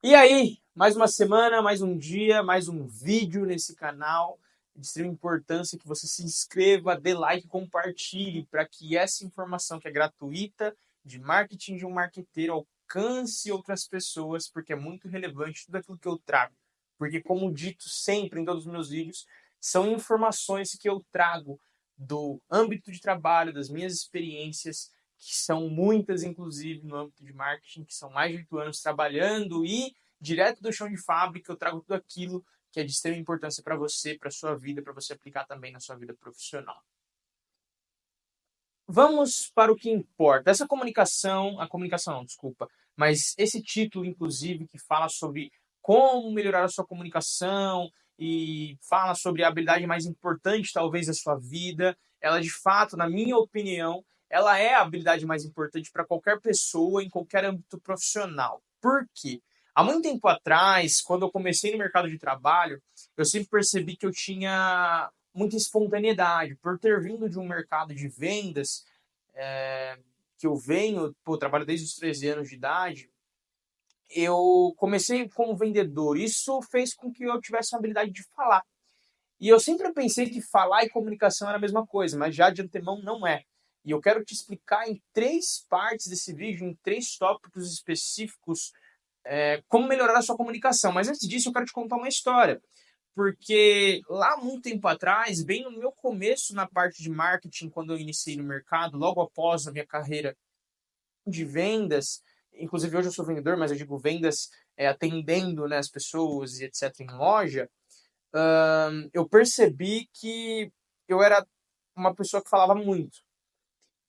E aí, mais uma semana, mais um dia, mais um vídeo nesse canal. De extrema importância que você se inscreva, dê like, compartilhe para que essa informação que é gratuita de marketing de um marqueteiro alcance outras pessoas, porque é muito relevante tudo aquilo que eu trago. Porque, como dito sempre em todos os meus vídeos, são informações que eu trago do âmbito de trabalho, das minhas experiências, que são muitas, inclusive, no âmbito de marketing, que são mais de 8 anos trabalhando e direto do chão de fábrica, eu trago tudo aquilo que é de extrema importância para você, para sua vida, para você aplicar também na sua vida profissional. Vamos para o que importa. Essa comunicação, a comunicação não, desculpa, mas esse título, inclusive, que fala sobre como melhorar a sua comunicação e fala sobre a habilidade mais importante, talvez, da sua vida, ela, de fato, na minha opinião, ela é a habilidade mais importante para qualquer pessoa em qualquer âmbito profissional. Por quê? Há muito tempo atrás, quando eu comecei no mercado de trabalho, eu sempre percebi que eu tinha muita espontaneidade. Por ter vindo de um mercado de vendas, é, que eu venho, trabalho desde os 13 anos de idade, eu comecei como vendedor. Isso fez com que eu tivesse a habilidade de falar. E eu sempre pensei que falar e comunicação era a mesma coisa, mas já de antemão não é. E eu quero te explicar em 3 partes desse vídeo, em 3 tópicos específicos, como melhorar a sua comunicação. Mas antes disso, eu quero te contar uma história. Porque lá muito tempo atrás, bem no meu começo na parte de marketing, quando eu iniciei no mercado, logo após a minha carreira de vendas, inclusive hoje eu sou vendedor, mas eu digo vendas atendendo, né, as pessoas e etc. em loja, eu percebi que eu era uma pessoa que falava muito.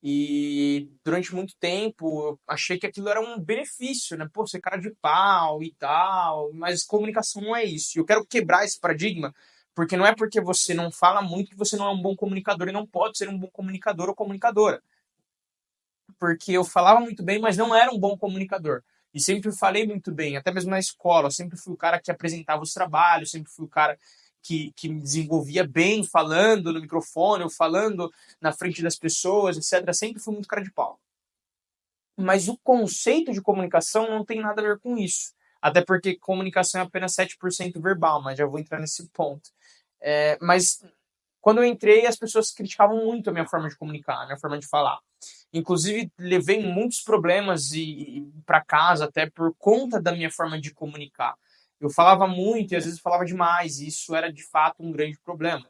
E durante muito tempo eu achei que aquilo era um benefício, né? Pô, ser cara de pau e tal, mas comunicação não é isso. E eu quero quebrar esse paradigma, porque não é porque você não fala muito que você não é um bom comunicador e não pode ser um bom comunicador ou comunicadora. Porque eu falava muito bem, mas não era um bom comunicador. E sempre falei muito bem, até mesmo na escola. Eu sempre fui o cara que apresentava os trabalhos, sempre fui o cara que me desenvolvia bem falando no microfone, ou falando na frente das pessoas, etc. Sempre fui muito cara de pau. Mas o conceito de comunicação não tem nada a ver com isso. Até porque comunicação é apenas 7% verbal, mas já vou entrar nesse ponto. Mas quando eu entrei, as pessoas criticavam muito a minha forma de comunicar, a minha forma de falar. Inclusive, levei muitos problemas para casa até por conta da minha forma de comunicar. Eu falava muito e às vezes falava demais, e isso era de fato um grande problema.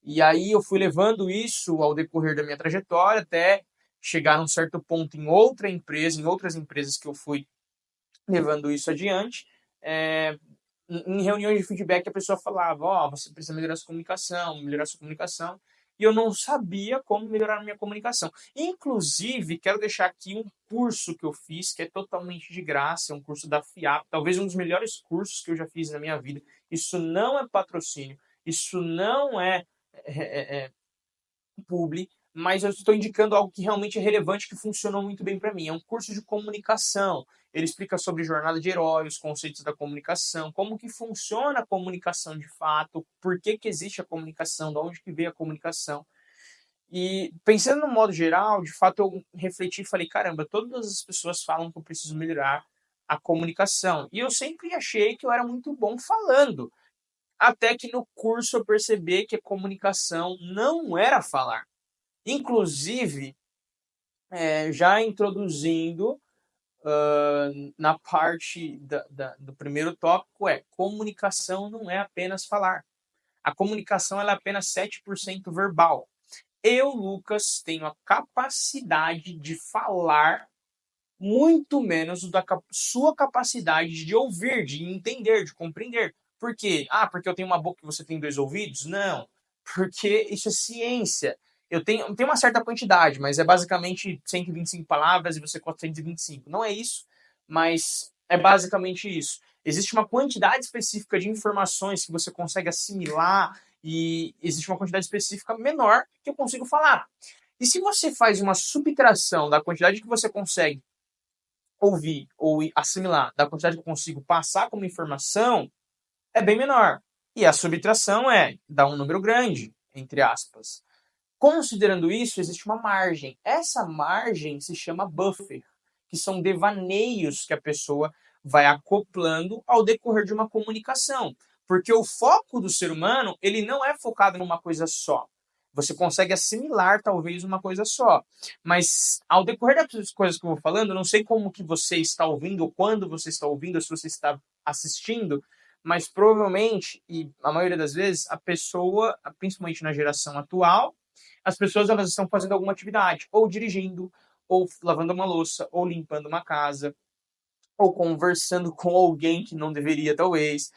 E aí eu fui levando isso ao decorrer da minha trajetória até chegar num certo ponto em outra empresa, em outras empresas que eu fui levando isso adiante. É, em reuniões de feedback a pessoa falava, ó, você precisa melhorar sua comunicação, e eu não sabia como melhorar a minha comunicação. Inclusive, quero deixar aqui um curso que eu fiz, que é totalmente de graça, é um curso da FIAP, talvez um dos melhores cursos que eu já fiz na minha vida. Isso não é patrocínio, isso não é publi, mas eu estou indicando algo que realmente é relevante, que funcionou muito bem para mim. É um curso de comunicação. Ele explica sobre jornada de herói, os conceitos da comunicação, como que funciona a comunicação de fato, por que que existe a comunicação, de onde que veio a comunicação. E pensando no modo geral, de fato eu refleti e falei, caramba, todas as pessoas falam que eu preciso melhorar a comunicação. E eu sempre achei que eu era muito bom falando. Até que no curso eu percebi que a comunicação não era falar. Inclusive, já introduzindo na parte do primeiro tópico, comunicação não é apenas falar. A comunicação ela é apenas 7% verbal. Eu, Lucas, tenho a capacidade de falar muito menos da sua capacidade de ouvir, de entender, de compreender. Por quê? Ah, porque eu tenho uma boca e você tem 2 ouvidos? Não. Porque isso é ciência. Eu tenho uma certa quantidade, mas é basicamente 125 palavras e você conta 125. Não é isso, mas é basicamente isso. Existe uma quantidade específica de informações que você consegue assimilar e existe uma quantidade específica menor que eu consigo falar. E se você faz uma subtração da quantidade que você consegue ouvir ou assimilar da quantidade que eu consigo passar como informação, é bem menor. E a subtração dá um número grande, entre aspas. Considerando isso, existe uma margem. Essa margem se chama buffer, que são devaneios que a pessoa vai acoplando ao decorrer de uma comunicação. Porque o foco do ser humano, ele não é focado numa coisa só. Você consegue assimilar talvez uma coisa só. Mas ao decorrer das coisas que eu vou falando, eu não sei como que você está ouvindo, ou quando você está ouvindo, ou se você está assistindo, mas provavelmente, e a maioria das vezes, a pessoa, principalmente na geração atual, as pessoas elas estão fazendo alguma atividade, ou dirigindo, ou lavando uma louça, ou limpando uma casa, ou conversando com alguém que não deveria, talvez.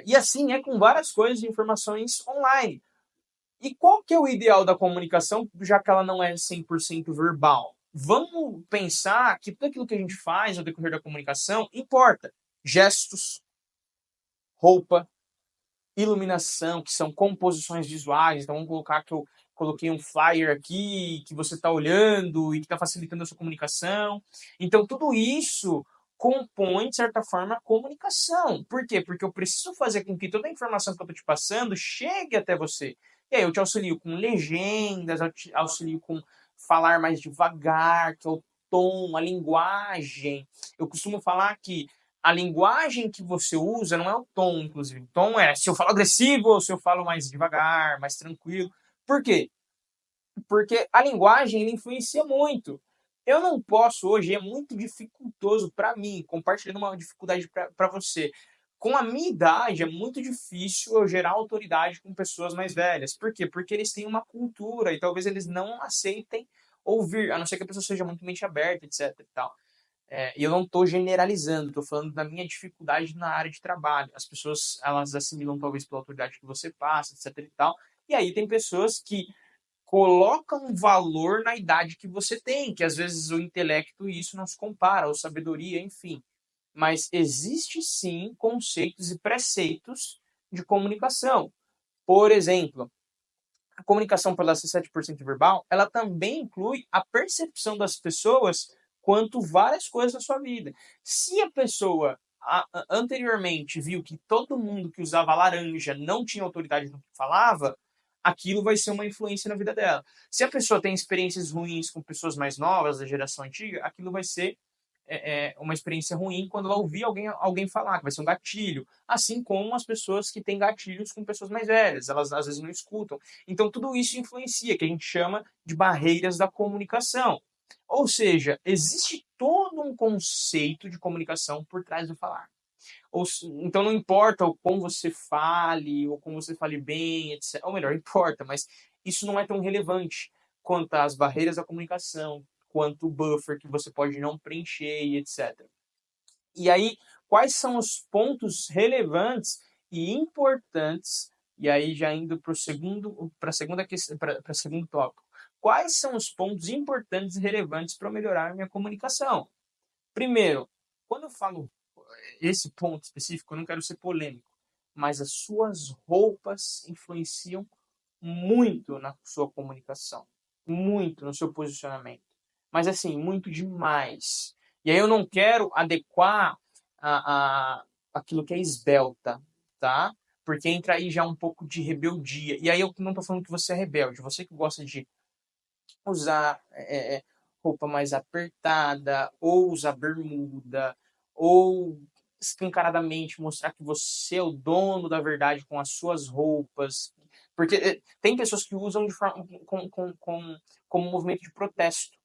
E assim é com várias coisas e informações online. E qual que é o ideal da comunicação, já que ela não é 100% verbal? Vamos pensar que tudo aquilo que a gente faz ao decorrer da comunicação importa. Gestos, roupa, iluminação, que são composições visuais. Então, vamos colocar que eu coloquei um flyer aqui, que você está olhando e que está facilitando a sua comunicação. Então, tudo isso compõe, de certa forma, a comunicação. Por quê? Porque eu preciso fazer com que toda a informação que eu estou te passando chegue até você. E aí eu te auxilio com legendas, eu te auxilio com falar mais devagar, que é o tom, a linguagem. Eu costumo falar que a linguagem que você usa não é o tom, inclusive. O tom é se eu falo agressivo ou se eu falo mais devagar, mais tranquilo. Por quê? Porque a linguagem ele influencia muito. Eu não posso hoje, é muito dificultoso para mim, compartilhando uma dificuldade para você. Com a minha idade, é muito difícil eu gerar autoridade com pessoas mais velhas. Por quê? Porque eles têm uma cultura e talvez eles não aceitem ouvir, a não ser que a pessoa seja muito mente aberta, etc. E tal. E eu não estou generalizando, estou falando da minha dificuldade na área de trabalho. As pessoas, elas assimilam talvez pela autoridade que você passa, etc e tal. E aí tem pessoas que colocam um valor na idade que você tem, que às vezes o intelecto e isso não se compara, ou sabedoria, enfim. Mas existe sim conceitos e preceitos de comunicação. Por exemplo, a comunicação pela ser 7% verbal, ela também inclui a percepção das pessoas quanto várias coisas da sua vida. Se a pessoa anteriormente viu que todo mundo que usava laranja não tinha autoridade no que falava, aquilo vai ser uma influência na vida dela. Se a pessoa tem experiências ruins com pessoas mais novas, da geração antiga, aquilo vai ser uma experiência ruim quando ela ouvir alguém falar, que vai ser um gatilho. Assim como as pessoas que têm gatilhos com pessoas mais velhas, elas às vezes não escutam. Então, tudo isso influencia, que a gente chama de barreiras da comunicação. Ou seja, existe todo um conceito de comunicação por trás do falar. Então, não importa o como você fale, ou como você fale bem, etc. Ou melhor, importa, mas isso não é tão relevante quanto as barreiras da comunicação, quanto o buffer que você pode não preencher e etc. E aí, quais são os pontos relevantes e importantes? E aí, já indo para a segunda questão, para segundo tópico. Quais são os pontos importantes e relevantes para melhorar a minha comunicação? Primeiro, quando eu falo esse ponto específico, eu não quero ser polêmico, mas as suas roupas influenciam muito na sua comunicação, muito no seu posicionamento, mas assim, muito demais. E aí eu não quero adequar a aquilo que é esbelta, tá? Porque entra aí já um pouco de rebeldia. E aí eu não tô falando que você é rebelde, você que gosta de usar roupa mais apertada, ou usar bermuda, ou escancaradamente mostrar que você é o dono da verdade com as suas roupas. Porque tem pessoas que usam de forma, como um movimento de protesto.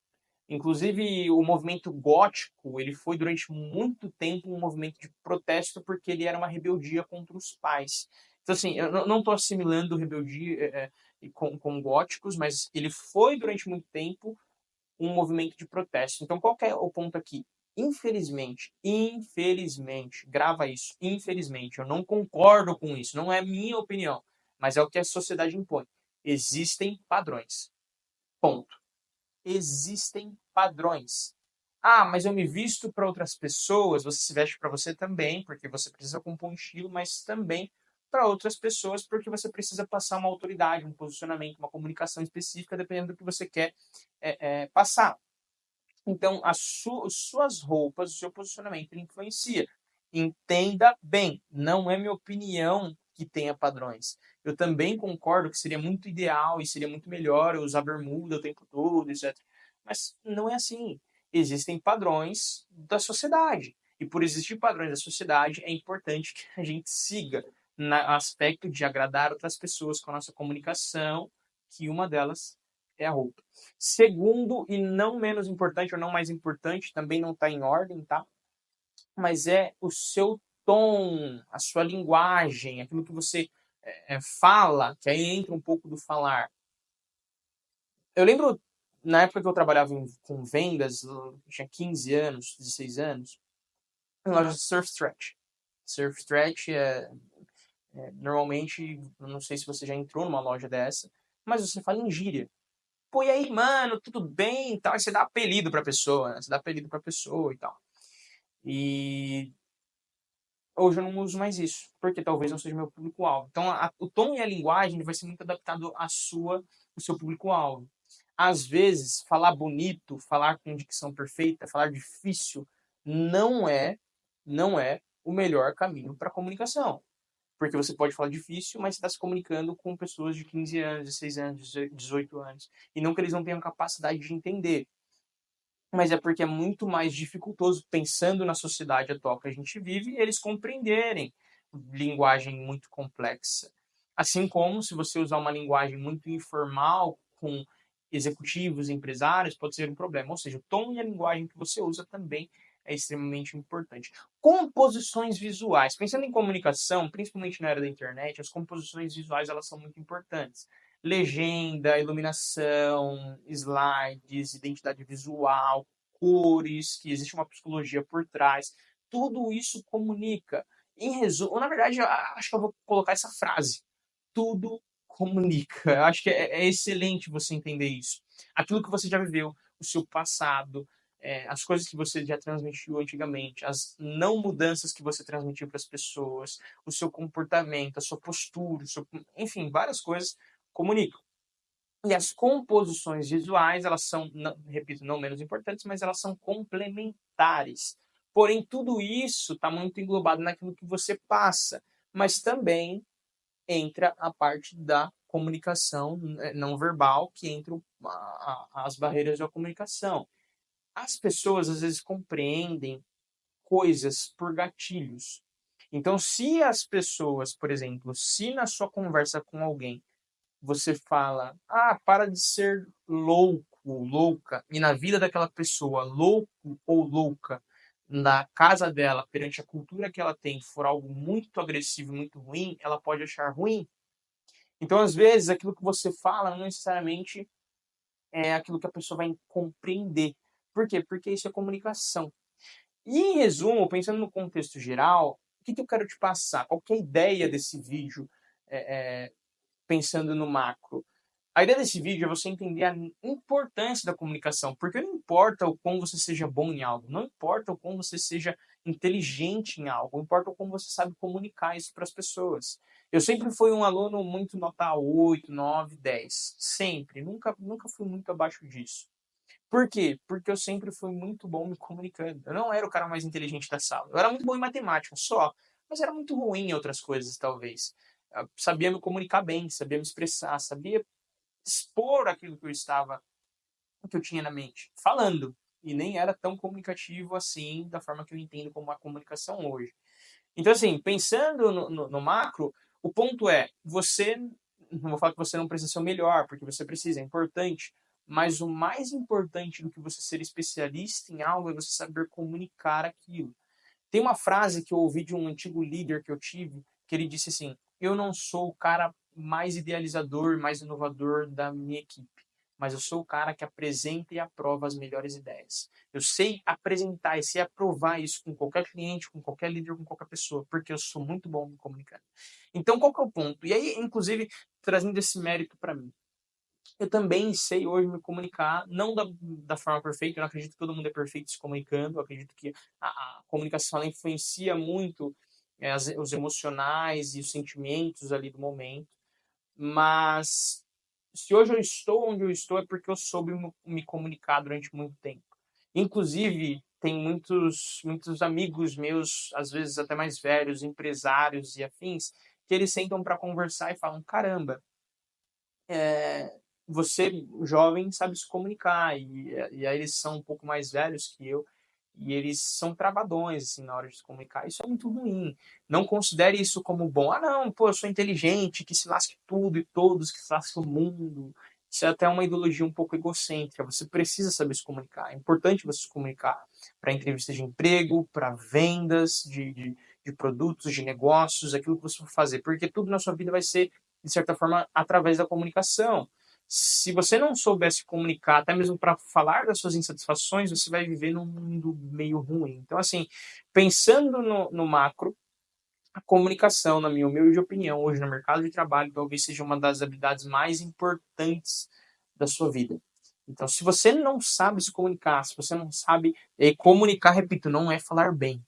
Inclusive, o movimento gótico, ele foi durante muito tempo um movimento de protesto porque ele era uma rebeldia contra os pais. Então, assim, eu não estou assimilando rebeldia com góticos, mas ele foi durante muito tempo um movimento de protesto. Então, qual que é o ponto aqui? Infelizmente, grava isso, infelizmente, eu não concordo com isso, não é minha opinião, mas é o que a sociedade impõe. Existem padrões. Ponto. Existem padrões. Ah, mas eu me visto para outras pessoas, você se veste para você também, porque você precisa compor um estilo, mas também para outras pessoas, porque você precisa passar uma autoridade, um posicionamento, uma comunicação específica, dependendo do que você quer passar. Então, suas roupas, o seu posicionamento ele influencia. Entenda bem, não é minha opinião que tenha padrões. Eu também concordo que seria muito ideal e seria muito melhor eu usar bermuda o tempo todo, etc. Mas não é assim. Existem padrões da sociedade. E por existir padrões da sociedade, é importante que a gente siga no aspecto de agradar outras pessoas com a nossa comunicação, que uma delas é a roupa. Segundo, e não menos importante, ou não mais importante, também não está em ordem, tá? Mas é o seu tom, a sua linguagem, aquilo que você fala, que aí entra um pouco do falar. Eu lembro, na época que eu trabalhava com vendas, eu tinha 15 anos, 16 anos, em loja de surf stretch. Surf stretch normalmente, eu não sei se você já entrou numa loja dessa, mas você fala em gíria. Pô, e aí, mano, tudo bem e tal? Aí você dá apelido pra pessoa, né? Você dá apelido pra pessoa e tal. E hoje eu não uso mais isso, porque talvez não seja meu público-alvo. Então, o tom e a linguagem vai ser muito adaptado ao seu público-alvo. Às vezes, falar bonito, falar com dicção perfeita, falar difícil, não é, não é o melhor caminho para a comunicação. Porque você pode falar difícil, mas você está se comunicando com pessoas de 15 anos, 16 anos, 18 anos. E não que eles não tenham capacidade de entender, mas é porque é muito mais dificultoso, pensando na sociedade atual que a gente vive, eles compreenderem linguagem muito complexa. Assim como se você usar uma linguagem muito informal com executivos, empresários, pode ser um problema. Ou seja, o tom e a linguagem que você usa também é extremamente importante. Composições visuais. Pensando em comunicação, principalmente na era da internet, as composições visuais elas são muito importantes. Legenda, iluminação, slides, identidade visual, cores, que existe uma psicologia por trás. Tudo isso comunica. Em resumo, ou na verdade, eu acho que eu vou colocar essa frase. Tudo comunica. Eu acho que é excelente você entender isso. Aquilo que você já viveu, o seu passado, as coisas que você já transmitiu antigamente, as não mudanças que você transmitiu para as pessoas, o seu comportamento, a sua postura, enfim, várias coisas comunicam. E as composições visuais, elas são, não, repito, não menos importantes, mas elas são complementares. Porém, tudo isso está muito englobado naquilo que você passa, mas também entra a parte da comunicação não verbal, que entra as barreiras da comunicação. As pessoas às vezes compreendem coisas por gatilhos. Então, se as pessoas, por exemplo, se na sua conversa com alguém você fala, para de ser louco, louca, e na vida daquela pessoa, louco ou louca, na casa dela, perante a cultura que ela tem, for algo muito agressivo, muito ruim, ela pode achar ruim. Então, às vezes, aquilo que você fala não necessariamente é aquilo que a pessoa vai compreender. Por quê? Porque isso é comunicação. E, em resumo, pensando no contexto geral, o que eu quero te passar? Qual que é a ideia desse vídeo, pensando no macro? A ideia desse vídeo é você entender a importância da comunicação, porque não importa o quão você seja bom em algo, não importa o quão você seja inteligente em algo, importa o quão você sabe comunicar isso para as pessoas. Eu sempre fui um aluno muito nota 8, 9, 10. Sempre. Nunca fui muito abaixo disso. Por quê? Porque eu sempre fui muito bom me comunicando. Eu não era o cara mais inteligente da sala. Eu era muito bom em matemática só, mas era muito ruim em outras coisas, talvez. Eu sabia me comunicar bem, sabia me expressar, sabia expor aquilo que eu estava, que eu tinha na mente, falando. E nem era tão comunicativo assim, da forma que eu entendo como a comunicação hoje. Então, assim, pensando no macro, o ponto é, você, não vou falar que você não precisa ser o melhor, porque você precisa, é importante, mas o mais importante do que você ser especialista em algo é você saber comunicar aquilo. Tem uma frase que eu ouvi de um antigo líder que eu tive, que ele disse assim: eu não sou o cara mais idealizador, mais inovador da minha equipe, mas eu sou o cara que apresenta e aprova as melhores ideias. Eu sei apresentar e sei aprovar isso com qualquer cliente, com qualquer líder, com qualquer pessoa, porque eu sou muito bom me comunicando. Então, qual que é o ponto? E aí, inclusive, trazendo esse mérito para mim. Eu também sei hoje me comunicar, não da forma perfeita, eu não acredito que todo mundo é perfeito se comunicando, eu acredito que a comunicação ela influencia muito os emocionais e os sentimentos ali do momento, mas se hoje eu estou onde eu estou é porque eu soube me comunicar durante muito tempo. Inclusive, tem muitos amigos meus, às vezes até mais velhos, empresários e afins, que eles sentam para conversar e falam: caramba, você, jovem, sabe se comunicar. E aí eles são um pouco mais velhos que eu. e eles são travadões, assim, na hora de se comunicar. Isso é muito ruim. Não considere isso como bom. Ah, não, pô, eu sou inteligente, que se lasque tudo e todos, que se lasque o mundo. Isso é até uma ideologia um pouco egocêntrica. Você precisa saber se comunicar. É importante você se comunicar para entrevistas de emprego, para vendas de produtos, de negócios, aquilo que você for fazer. Porque tudo na sua vida vai ser, de certa forma, através da comunicação. Se você não souber se comunicar, até mesmo para falar das suas insatisfações, você vai viver num mundo meio ruim. Então, assim, pensando no macro, a comunicação, na minha humilde opinião, hoje no mercado de trabalho, talvez seja uma das habilidades mais importantes da sua vida. Então, se você não sabe se comunicar, se você não sabe comunicar, repito, não é falar bem.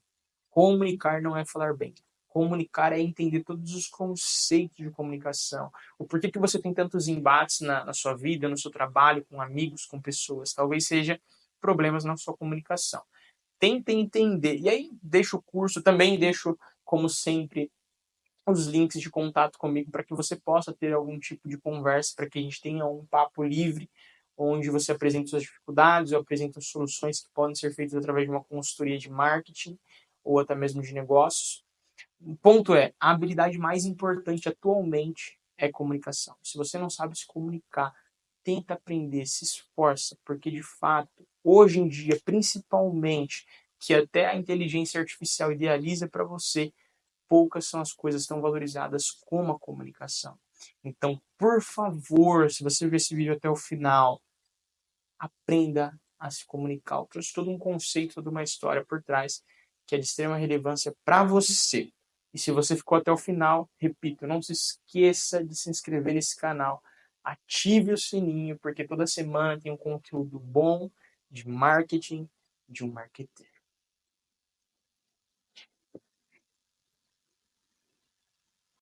Comunicar não é falar bem. Comunicar é entender todos os conceitos de comunicação. O porquê que você tem tantos embates na sua vida, no seu trabalho, com amigos, com pessoas. Talvez seja problemas na sua comunicação. Tente entender. E aí, deixo o curso, também deixo, como sempre, os links de contato comigo para que você possa ter algum tipo de conversa, para que a gente tenha um papo livre, onde você apresenta suas dificuldades, eu apresento soluções que podem ser feitas através de uma consultoria de marketing ou até mesmo de negócios. O ponto é, a habilidade mais importante atualmente é comunicação. Se você não sabe se comunicar, tenta aprender, se esforça, porque de fato, hoje em dia, principalmente, que até a inteligência artificial idealiza para você, poucas são as coisas tão valorizadas como a comunicação. Então, por favor, se você ver esse vídeo até o final, aprenda a se comunicar. Eu trouxe todo um conceito, toda uma história por trás que é de extrema relevância para você. E se você ficou até o final, repito, não se esqueça de se inscrever nesse canal. Ative o sininho, porque toda semana tem um conteúdo bom de marketing de um marketeiro.